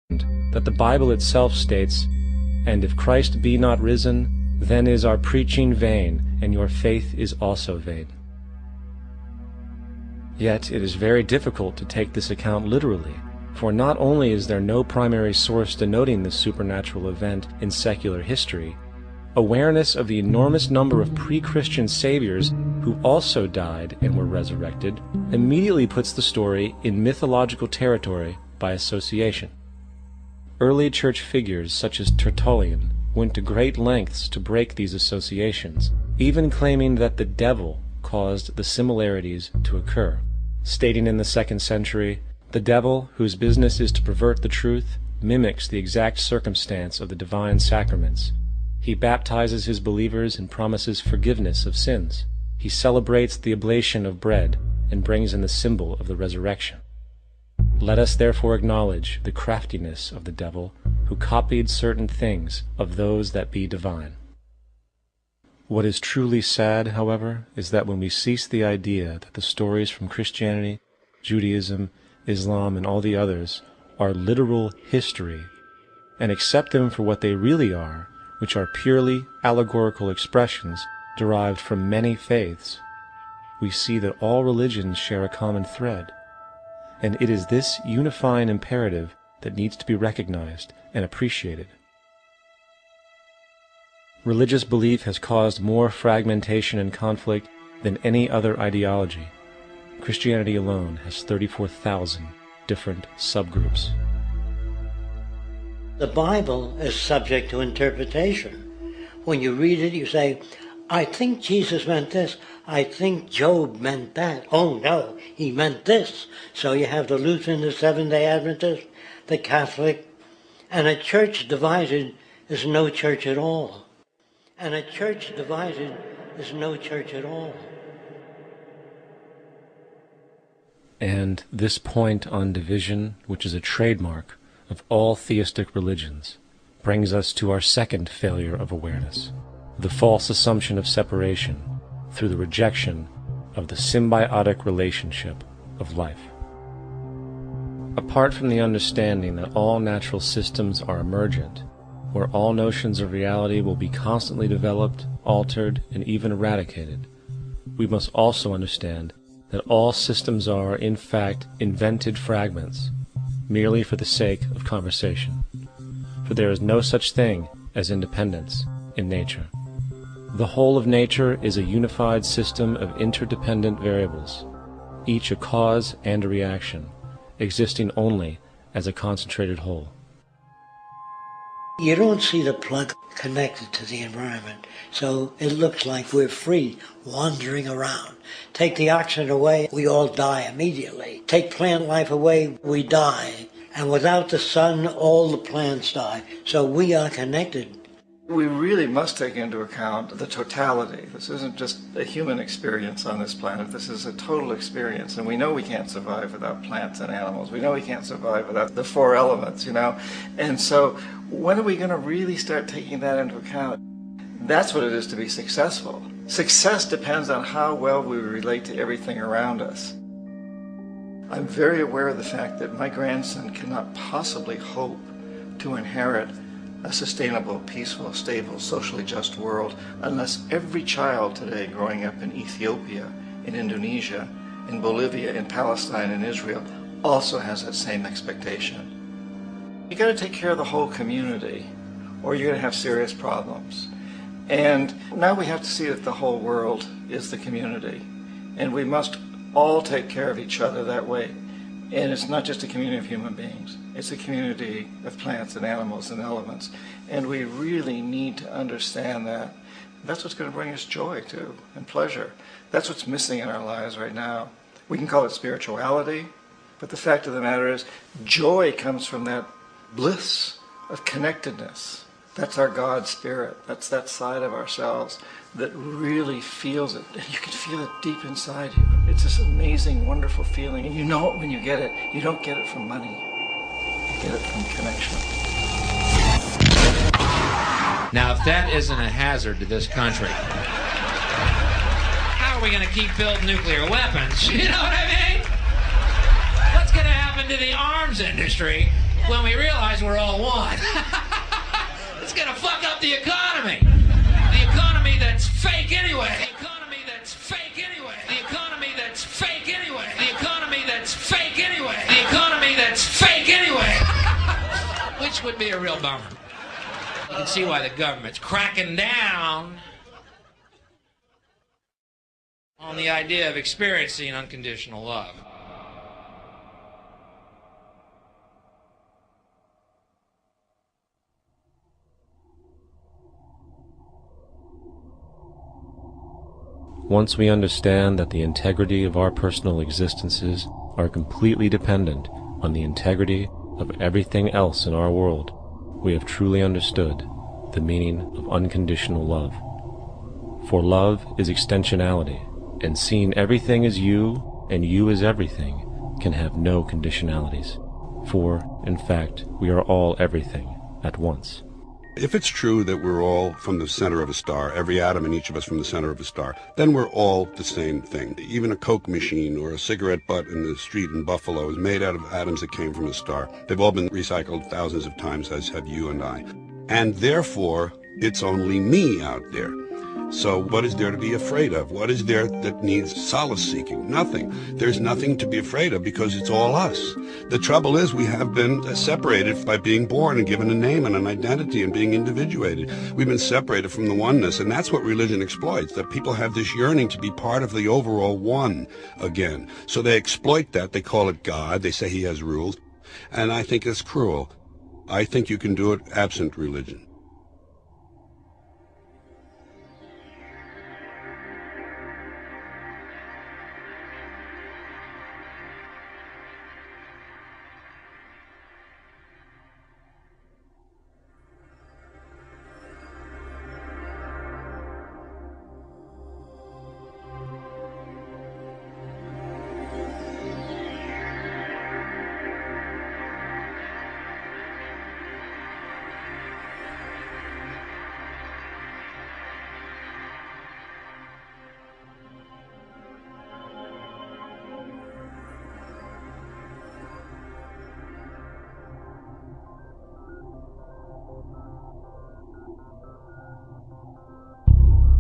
that the Bible itself states, "And if Christ be not risen, then is our preaching vain, and your faith is also vain." Yet it is very difficult to take this account literally, for not only is there no primary source denoting this supernatural event in secular history, awareness of the enormous number of pre-Christian saviors who also died and were resurrected immediately puts the story in mythological territory by association. Early church figures such as Tertullian went to great lengths to break these associations, even claiming that the devil caused the similarities to occur, stating in the 2nd century, "The devil, whose business is to pervert the truth, mimics the exact circumstance of the divine sacraments. He baptizes his believers and promises forgiveness of sins. He celebrates the oblation of bread and brings in the symbol of the resurrection. Let us therefore acknowledge the craftiness of the devil, who copied certain things of those that be divine." What is truly sad, however, is that when we cease the idea that the stories from Christianity, Judaism, Islam, and all the others are literal history, and accept them for what they really are, which are purely allegorical expressions derived from many faiths, we see that all religions share a common thread, and it is this unifying imperative that needs to be recognized and appreciated. Religious belief has caused more fragmentation and conflict than any other ideology. Christianity alone has 34,000 different subgroups. The Bible is subject to interpretation. When you read it, you say, "I think Jesus meant this. I think Job meant that. Oh no, he meant this." So you have the Lutheran, the Seventh-day Adventist, the Catholic, and a church divided is no church at all. And a church divided is no church at all. And this point on division, which is a trademark of all theistic religions, brings us to our second failure of awareness, the false assumption of separation through the rejection of the symbiotic relationship of life. Apart from the understanding that all natural systems are emergent, where all notions of reality will be constantly developed, altered, and even eradicated, we must also understand that all systems are, in fact, invented fragments, merely for the sake of conversation. For there is no such thing as independence in nature. The whole of nature is a unified system of interdependent variables, each a cause and a reaction, existing only as a concentrated whole. You don't see the plug connected to the environment, so it looks like we're free, wandering around. Take the oxygen away, we all die immediately. Take plant life away, we die. And without the sun, all the plants die. So we are connected. We really must take into account the totality. This isn't just a human experience on this planet. This is a total experience. And we know we can't survive without plants and animals. We know we can't survive without the 4 elements, And so when are we going to really start taking that into account? That's what it is to be successful. Success depends on how well we relate to everything around us. I'm very aware of the fact that my grandson cannot possibly hope to inherit a sustainable, peaceful, stable, socially just world unless every child today growing up in Ethiopia, in Indonesia, in Bolivia, in Palestine, in Israel also has that same expectation. You got to take care of the whole community or you're going to have serious problems. And now we have to see that the whole world is the community, and we must all take care of each other that way. And it's not just a community of human beings. It's a community of plants and animals and elements. And we really need to understand that. That's what's going to bring us joy, too, and pleasure. That's what's missing in our lives right now. We can call it spirituality, but the fact of the matter is, joy comes from that bliss of connectedness. That's our God spirit. That's that side of ourselves that really feels it. You can feel it deep inside you. It's this amazing, wonderful feeling. And you know it when you get it. You don't get it from money. You get it from connection. Now, if that isn't a hazard to this country, how are we going to keep building nuclear weapons? You know what I mean? What's going to happen to the arms industry when we realize we're all one. It's gonna fuck up the economy. The economy that's fake anyway. The economy that's fake anyway. The economy that's fake anyway. The economy that's fake anyway. The economy that's fake anyway. Which would be a real bummer. You can see why the government's cracking down on the idea of experiencing unconditional love. Once we understand that the integrity of our personal existences are completely dependent on the integrity of everything else in our world, we have truly understood the meaning of unconditional love. For love is extensionality, and seeing everything as you and you as everything can have no conditionalities. For, in fact, we are all everything at once. If it's true that we're all from the center of a star, every atom in each of us from the center of a star, then we're all the same thing. Even a Coke machine or a cigarette butt in the street in Buffalo is made out of atoms that came from a star. They've all been recycled thousands of times, as have you and I. And therefore, it's only me out there. So what is there to be afraid of? What is there that needs solace-seeking? Nothing. There's nothing to be afraid of because it's all us. The trouble is we have been separated by being born and given a name and an identity and being individuated. We've been separated from the oneness, and that's what religion exploits, that people have this yearning to be part of the overall one again. So they exploit that. They call it God. They say he has rules. And I think it's cruel. I think you can do it absent religion.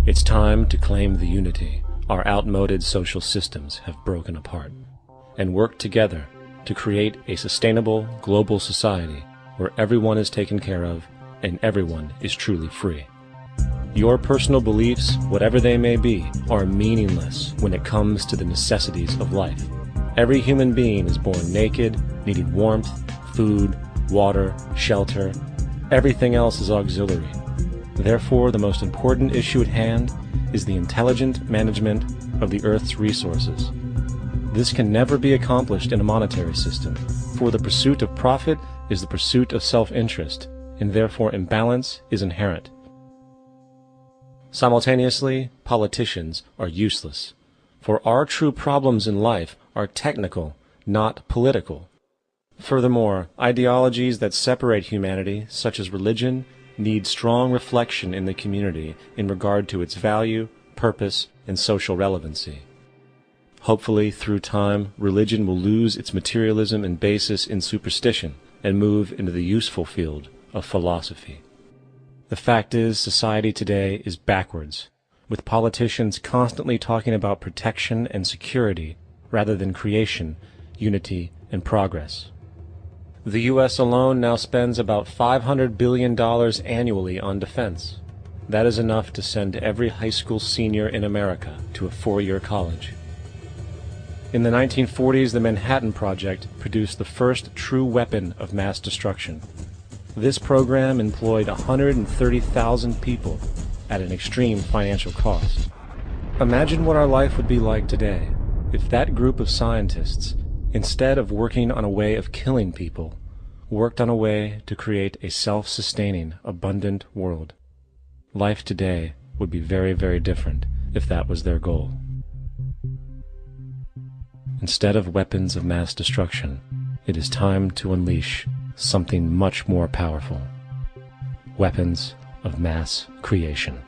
It's time to claim the unity our outmoded social systems have broken apart, and work together to create a sustainable global society where everyone is taken care of and everyone is truly free. Your personal beliefs, whatever they may be, are meaningless when it comes to the necessities of life. Every human being is born naked, needing warmth, food, water, shelter. Everything else is auxiliary. Therefore, the most important issue at hand is the intelligent management of the Earth's resources. This can never be accomplished in a monetary system, for the pursuit of profit is the pursuit of self-interest, and therefore imbalance is inherent. Simultaneously, politicians are useless, for our true problems in life are technical, not political. Furthermore, ideologies that separate humanity, such as religion, need strong reflection in the community in regard to its value, purpose, and social relevancy. Hopefully, through time, religion will lose its materialism and basis in superstition and move into the useful field of philosophy. The fact is, society today is backwards, with politicians constantly talking about protection and security rather than creation, unity, and progress. The U.S. alone now spends about $500 billion annually on defense. That is enough to send every high school senior in America to a four-year college. In the 1940s, the Manhattan Project produced the first true weapon of mass destruction. This program employed 130,000 people at an extreme financial cost. Imagine what our life would be like today if that group of scientists, instead of working on a way of killing people, worked on a way to create a self-sustaining, abundant world. Life today would be very, very different if that was their goal. Instead of weapons of mass destruction, it is time to unleash something much more powerful. Weapons of mass creation.